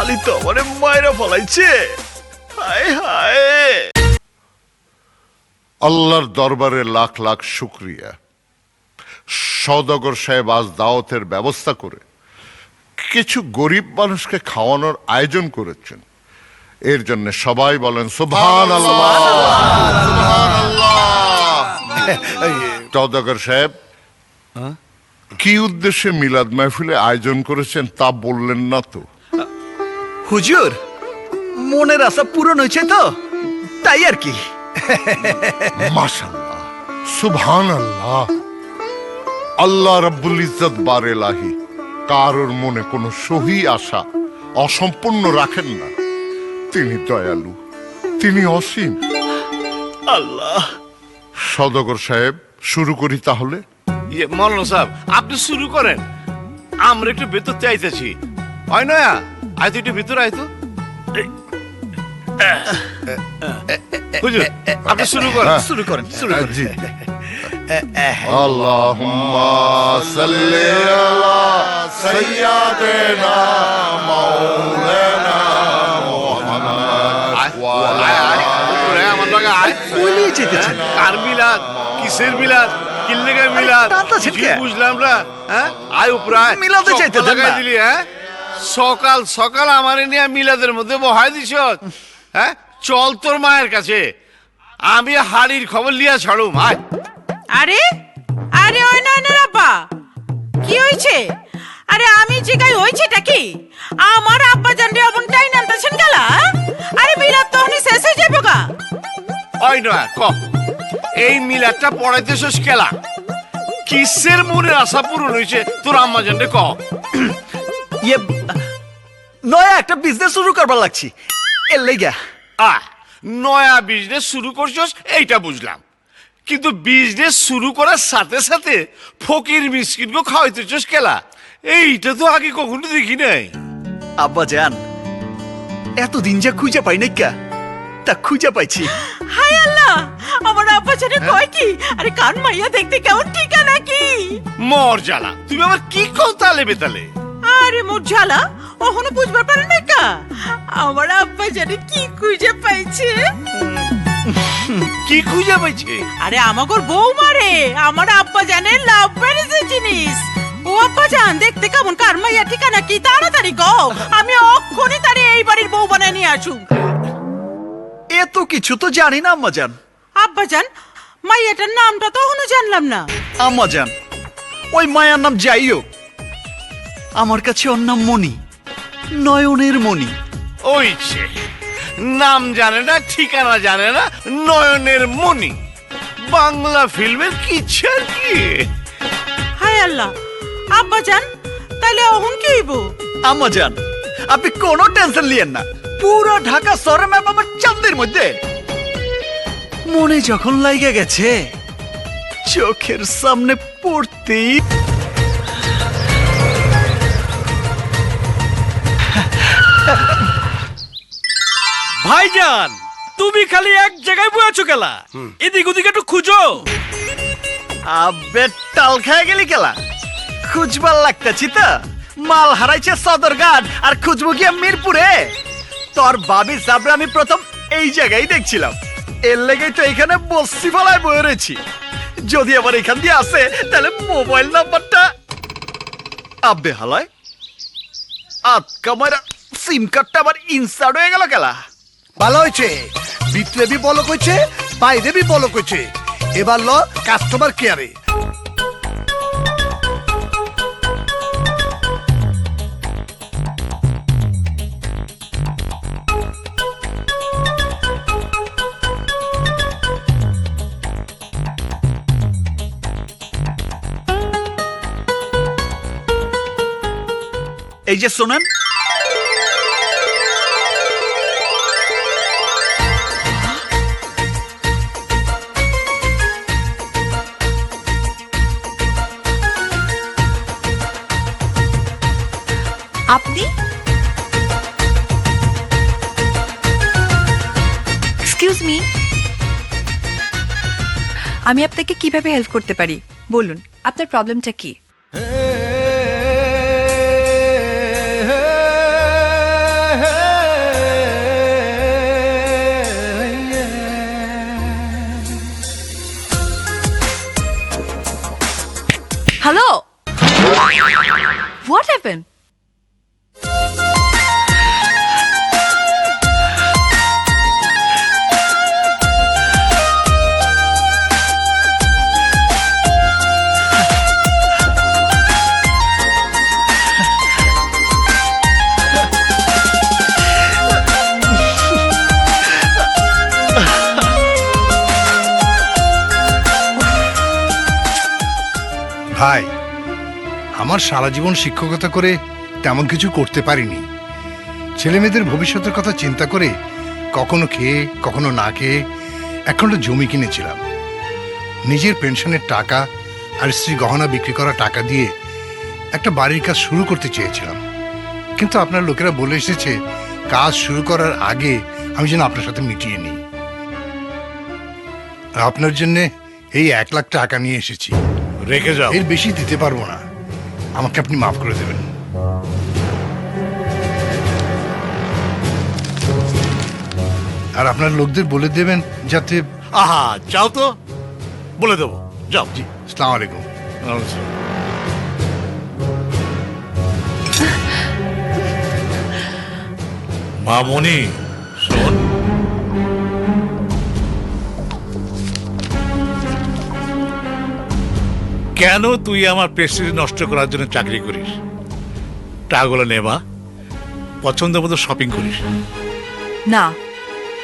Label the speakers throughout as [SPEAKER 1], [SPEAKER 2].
[SPEAKER 1] শালি তো আমারে মায়েরা ফলাইছে। হায় হায়।
[SPEAKER 2] আল্লাহর দরবারে লাখ লাখ শুকরিয়া, সওদাগর সাহেব আজ দাওয়াতের ব্যবস্থা করে কিছু গরিব মানুষকে খাওয়ানোর আয়োজন করেছেন। এর জন্য সবাই বলেন সুবহানাল্লাহ। সওদাগর সাহেব কি উদ্দেশ্যে মিলাদ মাহফিলে আয়োজন করেছেন তা বললেন না তো?
[SPEAKER 1] হুজুর, মনের আশা পূরণ হয়েছে তো, তাই আর কি।
[SPEAKER 2] মাশাআল্লাহ, সুবহানাল্লাহ। আল্লাহ রাব্বুল ইজ্জত বারেলাহি কারোর মনে কোনো সহি আশা অসম্পূর্ণ রাখেন না। তিনি দয়ালু, তিনি অসীম।
[SPEAKER 1] আল্লাহ।
[SPEAKER 2] সওদাগর সাহেব, শুরু করি তাহলে।
[SPEAKER 3] মৌলানা সাহেব, আপনি শুরু করেন, আমরা একটু ভেতর চাইতেছি। হয় নয়া, আয় তুই একটু ভিতর আয় তো। হুজুর, আপনি শুরু করেন।
[SPEAKER 1] শুরু করেন, শুরু করেন।
[SPEAKER 2] জি। আল্লাহুম্মা সাল্লি আলা সাইয়্যিদিনা মাওলানা মুহাম্মদ ওয়া আলা
[SPEAKER 3] আমার লগে আয়।
[SPEAKER 1] কইলেই যেতেছেন।
[SPEAKER 3] কার মিলাদ, কিসের মিলাদ, কিল্লেগের মিলাদ,
[SPEAKER 1] টানতাছেন কে?
[SPEAKER 3] বুঝলাম না। হ্যাঁ, আয় উপরে আয়।
[SPEAKER 1] মিলাদে
[SPEAKER 3] চোখ
[SPEAKER 1] চাইতে দেন
[SPEAKER 3] লাগাই
[SPEAKER 1] না।
[SPEAKER 3] দিলি, হ্যাঁ? সকাল সকাল আমারে নিয়ে মিলাদের মধ্যে বহাই দিছ। হ্যাঁ, চল তোর মায়ের কাছে, আমি হাড়ির খবর লিয়া ছাড়ুম। আয়।
[SPEAKER 4] আরে আরে ওই নয়নের আব্বা, কি হয়েছে? আরে আমি জিগাই হয়েছেটা কি? আমার আব্বা জানরে অবনটাই নামতেছেন গেলা। আরে মিলাদ তো হনি শেষ হয়ে যাবে গা।
[SPEAKER 3] ওই নয় ক, এই মিলাদটা পড়াইতেছস কেলা? কিসের মনের আশা পূরণ হয়েছে তোর আম্মা জানরে ক।
[SPEAKER 1] ইয়ে, নয়া একটা বিজনেস শুরু করবার লাগছি, এর লেগা।
[SPEAKER 3] নয়া বিজনেস শুরু করছস এইটা বুঝলাম, কিন্তু বিজনেস শুরু করার সাথে সাথে ফকির মিসকিনকে খাওয়াইতেছস কেলা? এইটা তো আগে কখনো দেখি নাই।
[SPEAKER 1] আব্বা জান, এতদিন যা খুঁজে পাই নাই কা, তা খুঁজে পাইছি।
[SPEAKER 4] হায় আল্লাহ, আমার আব্বা জানে কয় কি? আরে কান মাইয়া দেখতে কেমন ঠিকানা কি?
[SPEAKER 3] মর জ্বালা, তুমি আবার কি কও তালে বেতালে?
[SPEAKER 4] আরে মোর ঝালা, ওহনো বুঝবার পারে না কা? আমার আব্বা জানে কি খুঁজে পাইছে।
[SPEAKER 3] কি খুঁজে পাইছে?
[SPEAKER 4] আরে আমাগর বউ মারে, আমার আব্বা জানে লাভ ম্যারেজের জিনিস। ও আব্বা জান দেখতে কেমন, কার মাইয়া ঠিকানা কি? তাড়াতাড়ি কও, আমি অক্ষণে তারে এই বাড়ির বউ বানায় নিয়ে আসুম।
[SPEAKER 1] এত কিছু তো জানি না আম্মা জান।
[SPEAKER 4] আব্বা জান, মাইয়াটার নামটা তো এখনো জানলাম না।
[SPEAKER 1] আম্মা জান, ওই মায়ার নাম যাই হোক, আমার কাছে ওর নাম মণি, নয়নের মণি।
[SPEAKER 3] ওইছে, নাম জানে না, ঠিকানা জানে না, নয়নের মণি। বাংলা ফিল্মের কিচ্ছু আর কি।
[SPEAKER 4] হায় আল্লাহ, আব্বা জান তাহলে এখন কি হইব?
[SPEAKER 1] আম্মা জান, আপনি কোনো টেনশন লিয়েন না, পুরো ঢাকা শহরে ম্যাপ আমার চাঁদের মধ্যে। মনে যখন লাইগে গেছে, চোখের সামনে পড়তেই
[SPEAKER 5] ভাইজান, তুমি খালি এক জায়গায় বয়ে আছো কেলা? এদিক ওদিক একটু খুঁজো।
[SPEAKER 1] আবে টাল খেয়ে গেলি কেলা? খুঁজবার লাগতেছি তো, মাল হারাইছে সদরঘাট আর খুঁজবো গিয়ে মিরপুরে। তোর বাবি সাবরা আমি প্রথম এই জায়গায় দেখছিলাম, এর লেগেই তো এখানে বসছি ফলায় বয়ে রয়েছি। যদি আবার এখান দিয়ে আসে তাহলে মোবাইল নাম্বারটা আব্বে হালায় আতকা সিম কার্ডটা আবার ইনসার্ট হয়ে গেল কেলা।
[SPEAKER 6] ভালো হয়েছে, ভিতরে বি বলক হয়েছে, বাইরে বি বলক হয়েছে। এবার ল কাস্টমার কেয়ারে।
[SPEAKER 1] এই যে শোনেন,
[SPEAKER 7] আপনি? এক্সকিউজ মি, আমি আপনাকে কিভাবে হেল্প করতে পারি বলুন, আপনার প্রবলেমটা কি? Hello, what happen?
[SPEAKER 6] ভাই, আমার সারা জীবন শিক্ষকতা করে তেমন কিছু করতে পারিনি। ছেলে মেয়েদের ভবিষ্যতের কথা চিন্তা করে কখনো খেয়ে কখনো না খেয়ে একটা জমি কিনেছিলাম। নিজের পেনশনের টাকা আর স্ত্রী গহনা বিক্রি করা টাকা দিয়ে একটা বাড়ির কাজ শুরু করতে চেয়েছিলাম, কিন্তু আপনার লোকেরা বলে এসেছে কাজ শুরু করার আগে আমি যেন আপনার সাথে মিটিয়ে নিই। আপনার জন্যে এই 1 লাখ টাকা নিয়ে এসেছি।
[SPEAKER 8] রেখে যাও।
[SPEAKER 6] এর বেশি দিতে পারবো না, আমাকে আপনি মাফ করে দেবেন। আর আপনার লোকদের বলে দেবেন যাতে।
[SPEAKER 8] আহা, যাও তো, বলে দেবো, যাও।
[SPEAKER 6] জি, আসসালামু আলাইকুম।
[SPEAKER 8] মামনি, শোন, কেন তুই আমার প্রেস্টিজ নষ্ট করার জন্য চাকরি করিস? টাকাগুলো নেবা, পছন্দ মতো শপিং করিস।
[SPEAKER 7] না,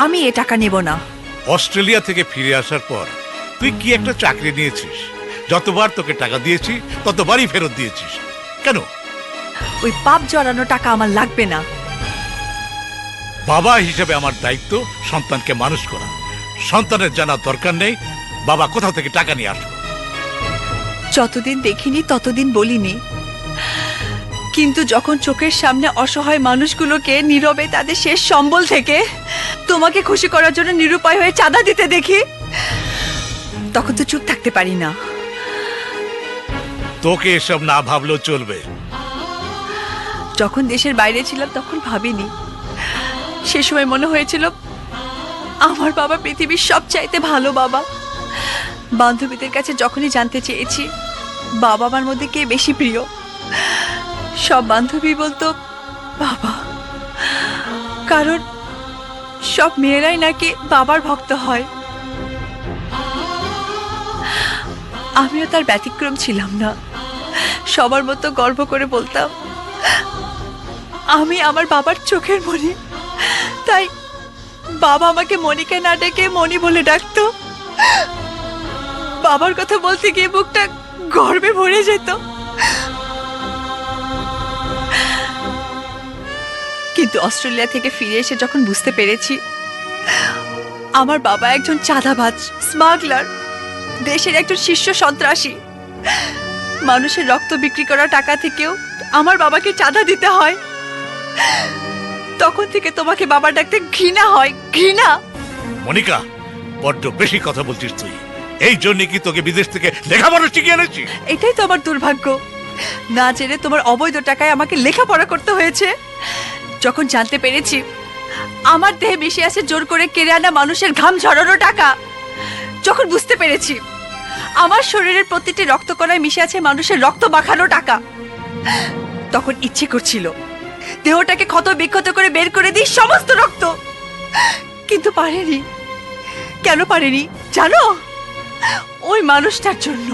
[SPEAKER 7] আমি এ টাকা নেব না।
[SPEAKER 8] অস্ট্রেলিয়া থেকে ফিরে আসার পর তুই কি একটা চাকরি নিয়েছিস? যতবার তোকে টাকা দিয়েছি ততবারই ফেরত দিয়েছিস। কেন?
[SPEAKER 7] ওই পাপ জড়ানো টাকা আমার লাগবে না।
[SPEAKER 8] বাবা হিসেবে আমার দায়িত্ব সন্তানকে মানুষ করা। সন্তানের জানার দরকার নেই বাবা কোথা থেকে টাকা নিয়ে আসবে।
[SPEAKER 7] যতদিন দেখিনি ততদিন বলিনি, কিন্তু যখন চোখের সামনে অসহায় মানুষগুলোকে নীরবে তাদের শেষ সম্বল থেকে তোমাকে খুশি করার জন্য নিরুপায় হয়ে চাঁদা দিতে দেখি, তখন তো চুপ থাকতে পারি না।
[SPEAKER 8] তোকে এসব না ভাবলেও চলবে।
[SPEAKER 7] যখন দেশের বাইরে ছিলাম তখন ভাবিনি। সে সময় মনে হয়েছিল আমার বাবা পৃথিবীর সবচাইতে ভালো বাবা। বান্ধবীদের কাছে যখনই জানতে চেয়েছি বাবা মার মধ্যে কে বেশি প্রিয়, সব বান্ধবী বলতো বাবা, কারণ সব মেয়েরাই নাকি বাবার ভক্ত হয়। আমিও তার ব্যতিক্রম ছিলাম না। সবার মতো গর্ব করে বলতাম আমি আমার বাবার চোখের মণি। তাই বাবা আমাকে মণিকে না ডেকে মণি বলে ডাকতো। বাবার কথা বলতে গিয়ে বুকটা গর্বে ভরে যেত। কিন্তু অস্ট্রেলিয়া থেকে ফিরে এসে যখন বুঝতে পেরেছি আমার বাবা একজন চাঁদাবাজ, স্মাগলার, দেশের একজন শীর্ষ সন্ত্রাসী, মানুষের রক্ত বিক্রি করা টাকা থেকেও আমার বাবাকে চাঁদা দিতে হয়, তখন থেকে তোমাকে বাবা ডাকতে ঘৃণা হয়। ঘৃণা।
[SPEAKER 8] মনিকা, বড্ড বেশি কথা বলছিস তুই। এই জন্য কি তোকে বিদেশ থেকে লেখাপড়া শিখিয়ে এনেছি?
[SPEAKER 7] এটাই তো আমার দুর্ভাগ্য। না জেনে তোমার অবৈধ টাকায় আমাকে লেখাপড়া করতে হয়েছে। যখন জানতে পেরেছি আমার দেহে মিশে আছে জোর করে কেড়ে আনা মানুষের ঘাম ঝরানো টাকা, যখন বুঝতে পেরেছি আমার শরীরের প্রতিটি রক্তকণায় মিশে আছে মানুষের রক্ত মাখানো টাকা, তখন ইচ্ছে করছিল দেহটাকে ক্ষত বিক্ষত করে বের করে দিই সমস্ত রক্ত, কিন্তু পারেনি। কেন পারেনি জানো? ওই মানুষটার জন্য।